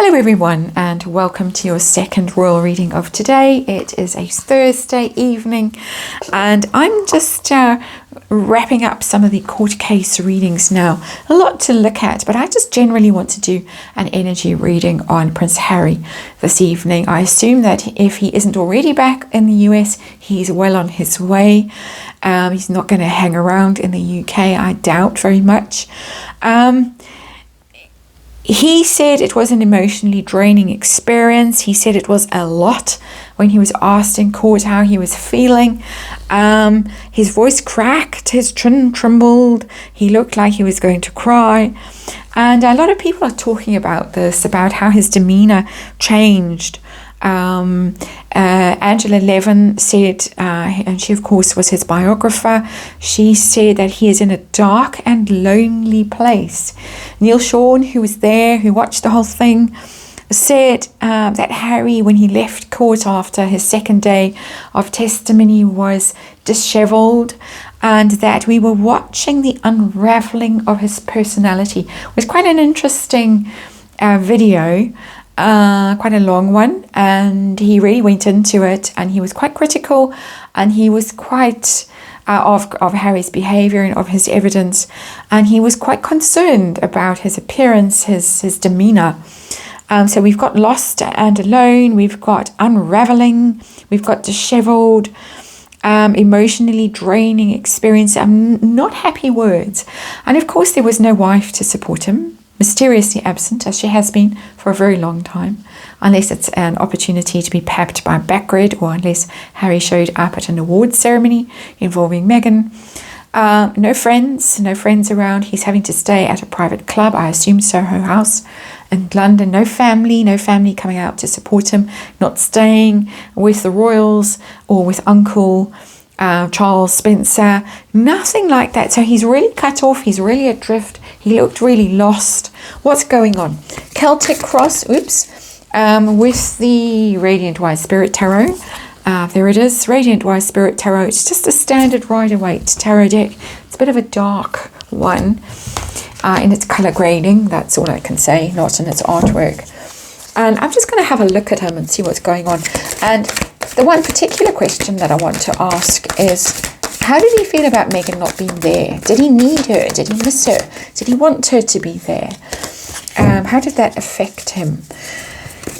Hello everyone, and welcome to your second royal reading of today. It is a Thursday evening and I'm just wrapping up some of the court case readings now. A lot to look at, but I just generally want to do an energy reading on Prince Harry this evening. I assume that if he isn't already back in the US, he's well on his way. He's not going to hang around in the UK, I doubt very much. He said it was an emotionally draining experience. He said it was a lot when he was asked in court how he was feeling. His voice cracked, his chin trembled, he looked like he was going to cry. And a lot of people are talking about this, about how his demeanor changed. Angela Levin said, and she of course was his biographer, she said that he is in a dark and lonely place. Neil Sean, who was there, who watched the whole thing, said that Harry, when he left court after his second day of testimony, was disheveled, and that we were watching the unraveling of his personality. It was quite an interesting video. Quite a long one, and he really went into it, and he was quite critical, and he was quite of Harry's behavior and of his evidence, and he was quite concerned about his appearance, his demeanor. So we've got lost and alone, we've got unraveling, we've got disheveled, emotionally draining experience, not happy words. And of course there was no wife to support him, mysteriously absent, as she has been for a very long time, unless it's an opportunity to be papped by Backred, or unless Harry showed up at an awards ceremony involving Meghan. No friends around. He's having to stay at a private club, I assume Soho House in London. No family coming out to support him, not staying with the royals or with Uncle Charles Spencer, nothing like that. So he's really cut off, he's really adrift, he looked really lost. What's going on? Celtic Cross, with the Radiant Wise Spirit Tarot. There it is, Radiant Wise Spirit Tarot. It's just a standard Rider-Waite tarot deck. It's a bit of a dark one in its colour grading, that's all I can say, not in its artwork. And I'm just going to have a look at him and see what's going on. And the one particular question that I want to ask is, how did he feel about Meghan not being there? Did he need her? Did he miss her? Did he want her to be there? How did that affect him?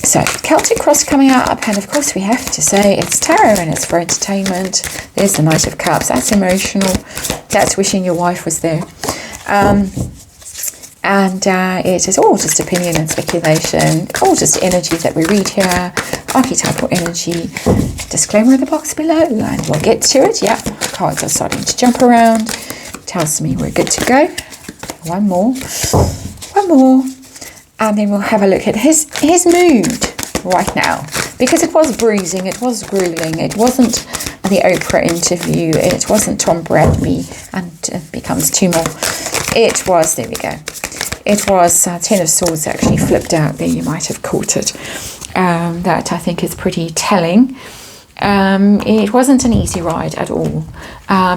So, Celtic Cross coming up, and of course we have to say it's tarot and it's for entertainment. There's the Knight of Cups, that's emotional. That's wishing your wife was there. And it is all just opinion and speculation, all just energy that we read here, archetypal energy. Disclaimer in the box below, and we'll get to it. Yeah, cards are starting to jump around. Tells me we're good to go. One more, and then we'll have a look at his mood right now, because it was bruising, it was grueling, it wasn't the Oprah interview, it wasn't Tom Bradby, and it becomes two more. It was, there we go. It was Ten of Swords actually flipped out there. You might have caught it. That I think is pretty telling. It wasn't an easy ride at all.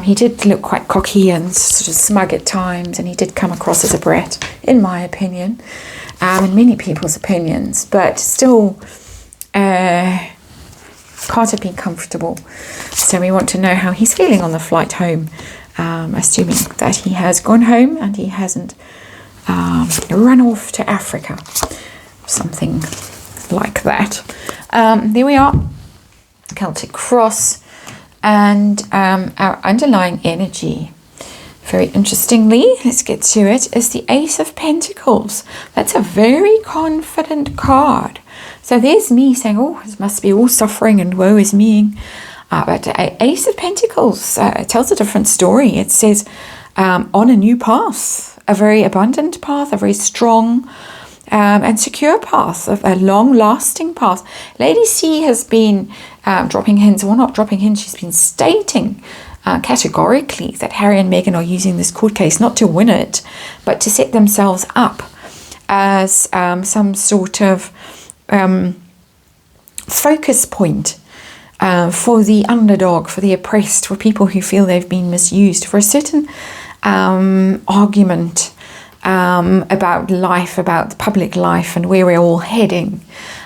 He did look quite cocky and sort of smug at times, and he did come across as a brat, in my opinion, and many people's opinions, but still can't have been comfortable. So we want to know how he's feeling on the flight home, assuming that he has gone home and he hasn't run off to Africa, something like that. There we are, Celtic Cross, and our underlying energy, very interestingly, let's get to it, is the Ace of Pentacles. That's a very confident card. So there's me saying, oh, it must be all suffering and woe is me. But Ace of Pentacles tells a different story. It says on a new path, a very abundant path, a very strong and secure path, a long-lasting path. Lady C has been dropping hints, or not dropping hints, she's been stating categorically that Harry and Meghan are using this court case not to win it, but to set themselves up as some sort of focus point for the underdog, for the oppressed, for people who feel they've been misused, for a certain argument about life, about public life and where we're all heading,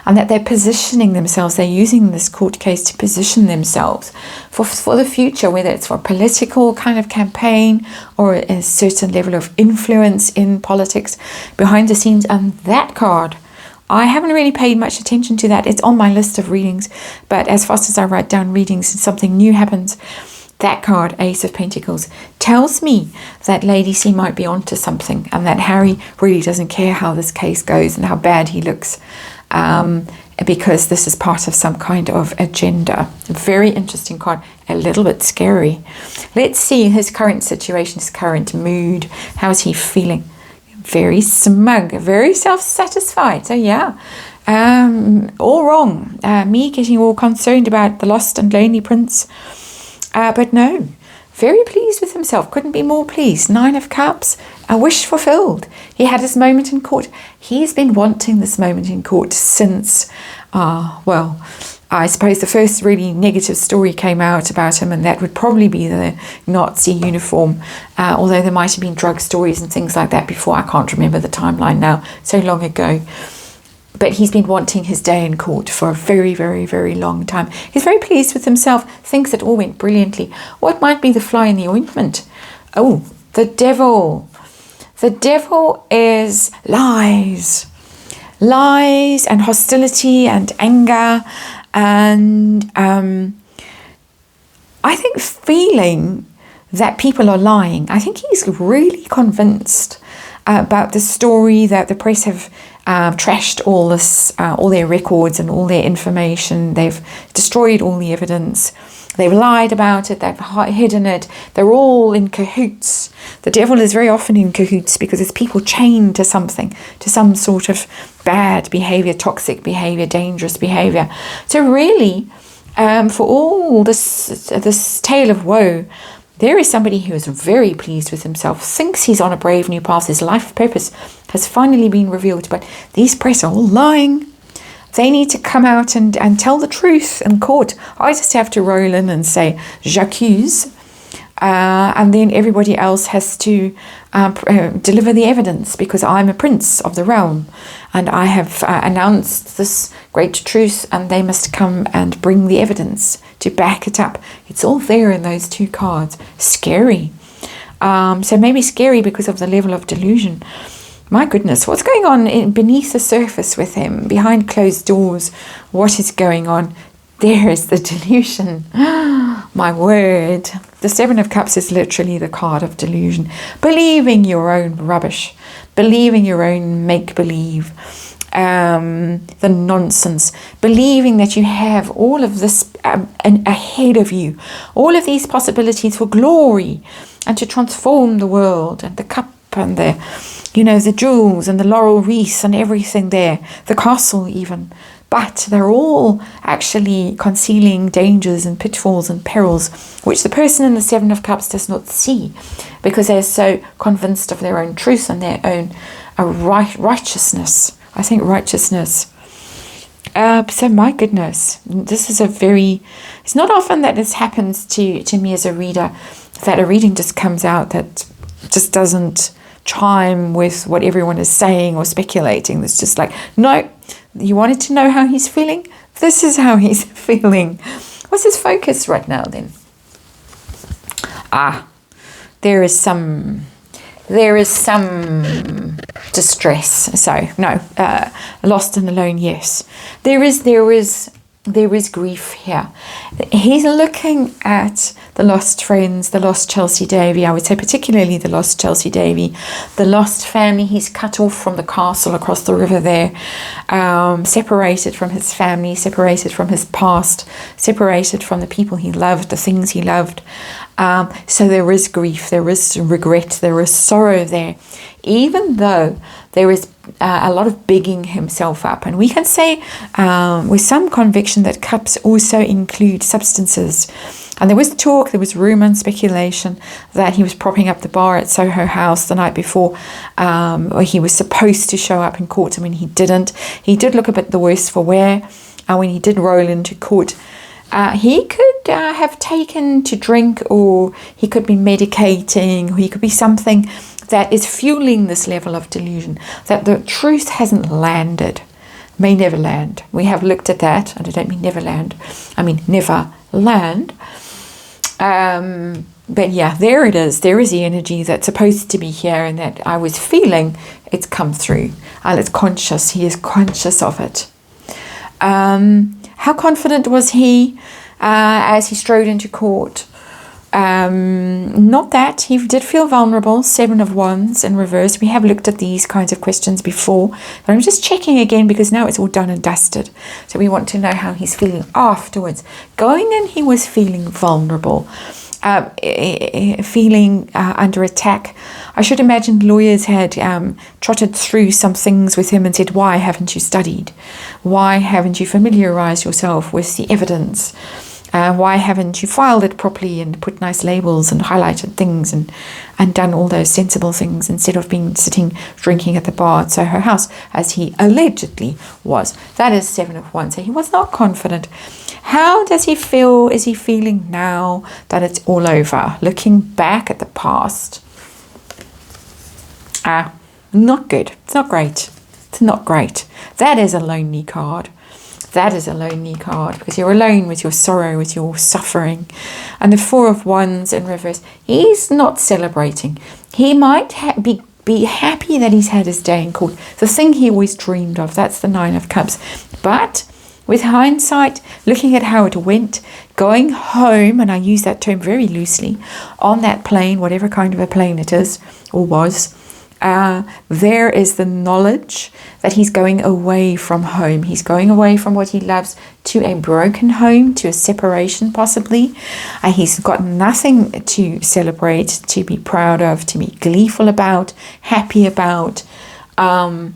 and that they're positioning themselves, they're using this court case to position themselves for the future, whether it's for a political kind of campaign or a certain level of influence in politics behind the scenes. And that card, I haven't really paid much attention to that. It's on my list of readings, but as fast as I write down readings and something new happens, that card, Ace of Pentacles, tells me that Lady C might be onto something, and that Harry really doesn't care how this case goes and how bad he looks, because this is part of some kind of agenda. Very interesting card, a little bit scary. Let's see his current situation, his current mood. How is he feeling? Very smug, very self-satisfied. So yeah, all wrong. Me getting all concerned about the lost and lonely prince. But no, very pleased with himself. Couldn't be more pleased. 9 of Cups, a wish fulfilled. He had his moment in court. He's been wanting this moment in court since, well, I suppose the first really negative story came out about him, and that would probably be the Nazi uniform, although there might have been drug stories and things like that before. I can't remember the timeline now, so long ago. But he's been wanting his day in court for a very, very, very long time. He's very pleased with himself, thinks it all went brilliantly. What might be the fly in the ointment? Oh, the devil. The devil is lies. Lies and hostility and anger and I think feeling that people are lying. I think he's really convinced about the story that the press have trashed all this, all their records and all their information. They've destroyed all the evidence. They've lied about it. They've hidden it. They're all in cahoots. The devil is very often in cahoots because it's people chained to something, to some sort of bad behavior, toxic behavior, dangerous behavior. So really, for all this tale of woe, there is somebody who is very pleased with himself, thinks he's on a brave new path. His life purpose has finally been revealed, but these press are all lying. They need to come out and tell the truth in court. I just have to roll in and say, j'accuse, and then everybody else has to deliver the evidence, because I'm a prince of the realm and I have announced this great truth, and they must come and bring the evidence to back it up. It's all there in those 2 cards. Scary. So maybe scary because of the level of delusion. My goodness, what's going on beneath the surface with him, behind closed doors? What is going on? There is the delusion. My word. The 7 of Cups is literally the card of delusion. Believing your own rubbish. Believing your own make-believe. The nonsense. Believing that you have all of this ahead of you. All of these possibilities for glory and to transform the world, and the cup and the, the jewels and the laurel wreaths and everything there. The castle even. But they're all actually concealing dangers and pitfalls and perils, which the person in the 7 of Cups does not see, because they're so convinced of their own truth and their own righteousness. I think righteousness. So my goodness, this is it's not often that this happens to me as a reader, that a reading just comes out that just doesn't chime with what everyone is saying or speculating. It's just like, no, you wanted to know how he's feeling? This is how he's feeling. What's his focus right now then? There is some distress. So no, lost and alone. Yes, there is grief here. He's looking at the lost friends, the lost Chelsea Davy. I would say particularly the lost Chelsea Davy, the lost family. He's cut off from the castle across the river there, separated from his family, separated from his past, separated from the people he loved, the things he loved. So there is grief, there is regret, there is sorrow there, even though there is a lot of bigging himself up. And we can say with some conviction that cups also include substances. And there was talk, there was rumour and speculation that he was propping up the bar at Soho House the night before, or he was supposed to show up in court. I mean, he didn't. He did look a bit the worse for wear when he did roll into court. He could have taken to drink, or he could be medicating, or he could be something that is fueling this level of delusion, that the truth hasn't landed, may never land. We have looked at that, and I don't mean never land, I mean never land. But yeah, there it is. There is the energy that's supposed to be here, and that I was feeling it's come through. And it's conscious. He is conscious of it. How confident was he as he strode into court? Not that. He did feel vulnerable. 7 of Wands in reverse. We have looked at these kinds of questions before, but I'm just checking again because now it's all done and dusted. So we want to know how he's feeling afterwards. Going in, he was feeling vulnerable. Feeling under attack. I should imagine lawyers had trotted through some things with him and said, why haven't you studied? Why haven't you familiarized yourself with the evidence? Why haven't you filed it properly and put nice labels and highlighted things and done all those sensible things instead of being sitting drinking at the bar at Soho House, as he allegedly was? That is 7 of Wands. So he was not confident. How does he feel? Is he feeling now that it's all over? Looking back at the past. Not good. It's not great. It's not great. That is a lonely card. That is a lonely card, because you're alone with your sorrow, with your suffering. And the 4 of Wands in reverse, he's not celebrating. He might be happy that he's had his day in court. The thing he always dreamed of, that's the 9 of Cups. But with hindsight, looking at how it went, going home, and I use that term very loosely, on that plane, whatever kind of a plane it is or was, there is the knowledge that he's going away from home. He's going away from what he loves to a broken home, to a separation possibly. He's got nothing to celebrate, to be proud of, to be gleeful about, happy about. And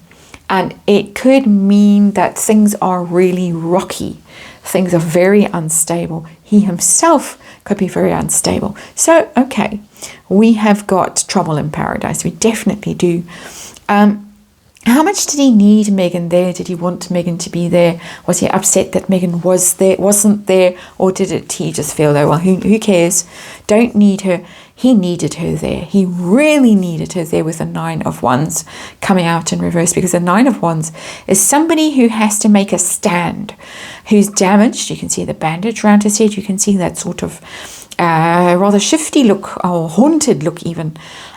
it could mean that things are really rocky. Things are very unstable. He himself could be very unstable. So, okay, we have got trouble in paradise. We definitely do. How much did he need Meghan there? Did he want Meghan to be there? Was he upset that Meghan wasn't there? Or did he just feel that, well, who cares? Don't need her. He needed her there. He really needed her there with the 9 of Wands coming out in reverse, because the 9 of Wands is somebody who has to make a stand, who's damaged. You can see the bandage around his head. You can see that sort of rather shifty look, or haunted look even.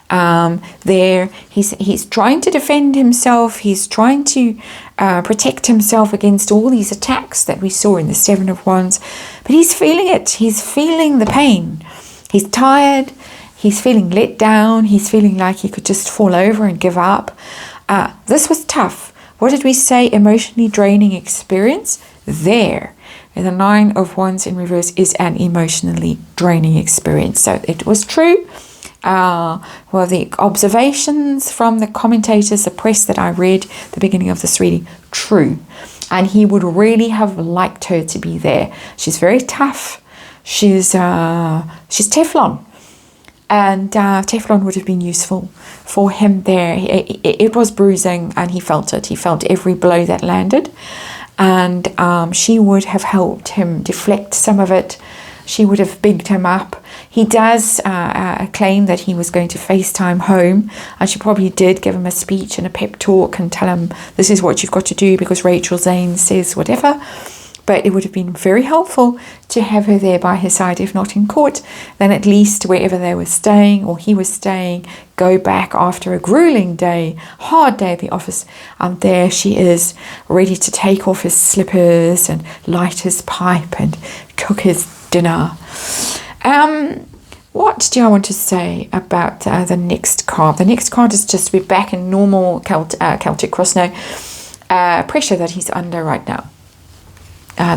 There, he's trying to defend himself. He's trying to protect himself against all these attacks that we saw in the 7 of Wands. But he's feeling it. He's feeling the pain. He's tired. He's feeling let down. He's feeling like he could just fall over and give up. This was tough. What did we say? Emotionally draining experience. There, the 9 of Wands in reverse is an emotionally draining experience. So it was true. Well, the observations from the commentators, the press that I read at the beginning of this reading, true. And he would really have liked her to be there. She's very tough. She's Teflon. And Teflon would have been useful for him there. It was bruising, and he felt it. He felt every blow that landed. And she would have helped him deflect some of it. She would have bigged him up. He does claim that he was going to FaceTime home, and she probably did give him a speech and a pep talk and tell him this is what you've got to do because Rachel Zane says whatever. But it would have been very helpful to have her there by his side, if not in court, then at least wherever they were staying or he was staying, go back after a grueling day, hard day at the office, and there she is, ready to take off his slippers and light his pipe and cook his dinner. What do I want to say about the next card? The next card is just, we're back in normal Celtic cross now. Pressure that he's under right now.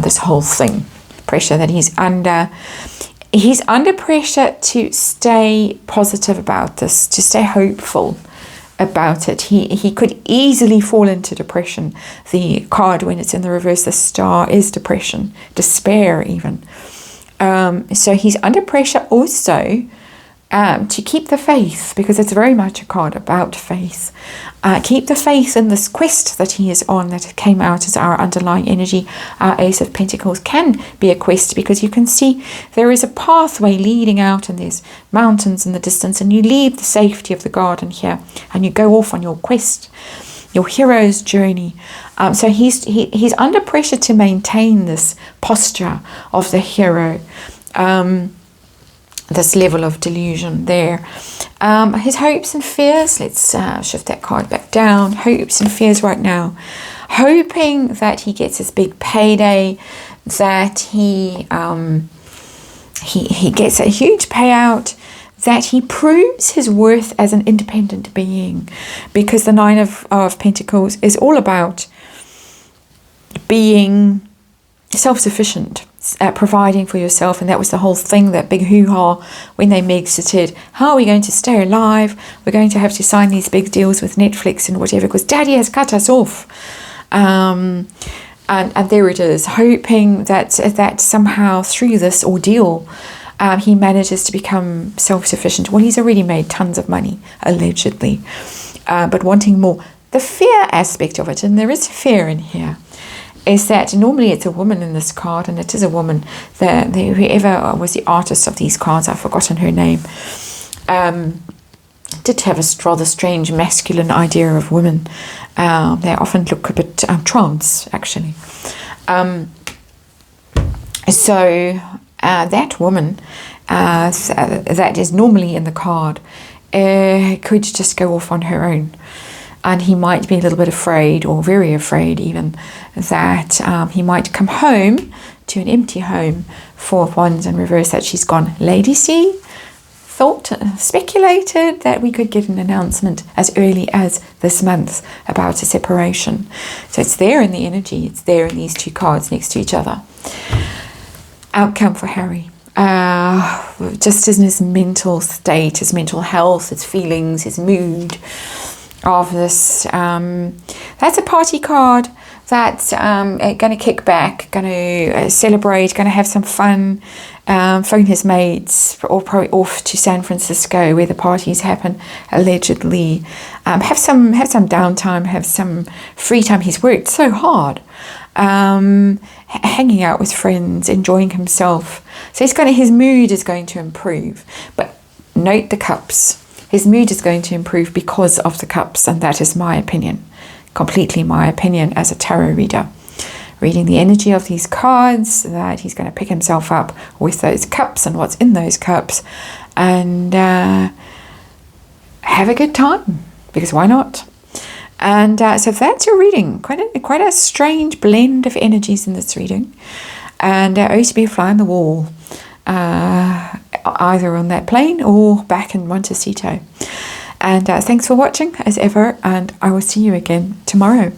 This whole thing, pressure that he's under pressure to stay positive about this, to stay hopeful about it. He could easily fall into depression. The card, when it's in the reverse, the star, is depression, despair even. So he's under pressure also to keep the faith, because it's very much a card about faith. Keep the faith in this quest that he is on, that came out as our underlying energy. Our Ace of Pentacles can be a quest, because you can see there is a pathway leading out, and there's mountains in the distance, and you leave the safety of the garden here and you go off on your quest, your hero's journey. So he's under pressure to maintain this posture of the hero, this level of delusion there. His hopes and fears, let's shift that card back down. Hopes and fears right now. Hoping that he gets his big payday, that he gets a huge payout, that he proves his worth as an independent being, because the Nine of Pentacles is all about being self-sufficient, providing for yourself. And that was the whole thing, that big hoo-ha when they Mexited. How are we going to stay alive? We're going to have to sign these big deals with Netflix and whatever, because Daddy has cut us off. And there it is, hoping that somehow through this ordeal he manages to become self-sufficient. Well, he's already made tons of money, allegedly, but wanting more. The fear aspect of it, and there is fear in here, is that normally it's a woman in this card, and it is a woman. Whoever was the artist of these cards, I've forgotten her name, did have a rather strange masculine idea of women. They often look a bit trans, actually. So that woman that is normally in the card could just go off on her own. And he might be a little bit afraid, or very afraid even, that he might come home to an empty home, Four of Wands in reverse, that she's gone. Lady C speculated that we could get an announcement as early as this month about a separation. So it's there in the energy, it's there in these two cards next to each other. Outcome for Harry. Just in his mental state, his mental health, his feelings, his mood of this. That's a party card that's going to kick back, going to celebrate, going to have some fun, phone his mates, or probably off to San Francisco where the parties happen, allegedly. Have some downtime, have some free time. He's worked so hard, hanging out with friends, enjoying himself. So his mood is going to improve. But note the cups. His mood is going to improve because of the cups, and that is my opinion, completely my opinion as a tarot reader. Reading the energy of these cards, that he's going to pick himself up with those cups and what's in those cups, and have a good time, because why not? And so that's your reading. Quite a strange blend of energies in this reading, and I used to be a fly on the wall, either on that plane or back in Montecito. And thanks for watching as ever, and I will see you again tomorrow.